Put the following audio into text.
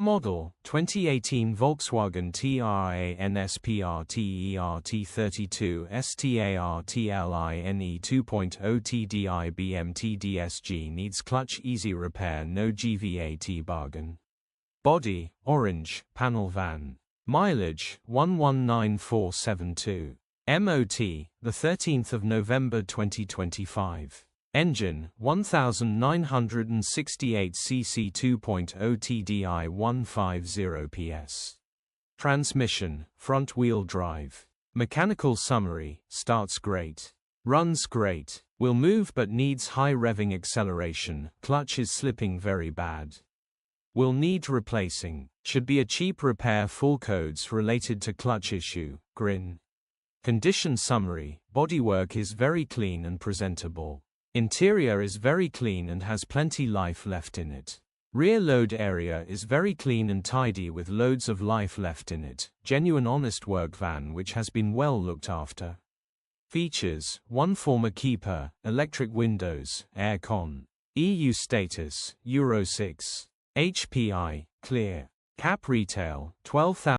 Model, 2018 Volkswagen TRANSPRTER T32 STARTLINE 2.0 TDI BMT DSG needs clutch easy repair, no GVAT bargain. Body, orange, panel van. Mileage, 119472. MOT, the 13th of November 2025. Engine, 1968 cc 2.0 TDI 150 PS. Transmission, front-wheel drive. Mechanical summary, starts great. Runs great. Will move but needs high revving acceleration, clutch is slipping very bad. Will need replacing. Should be a cheap repair, full codes related to clutch issue, grin. Condition summary, bodywork is very clean and presentable. Interior is very clean and has plenty life left in it. Rear load area is very clean and tidy with loads of life left in it. Genuine honest work van which has been well looked after. Features, 1 former keeper, electric windows, air con. EU status, Euro 6. HPI, clear. Cap retail, 12,000.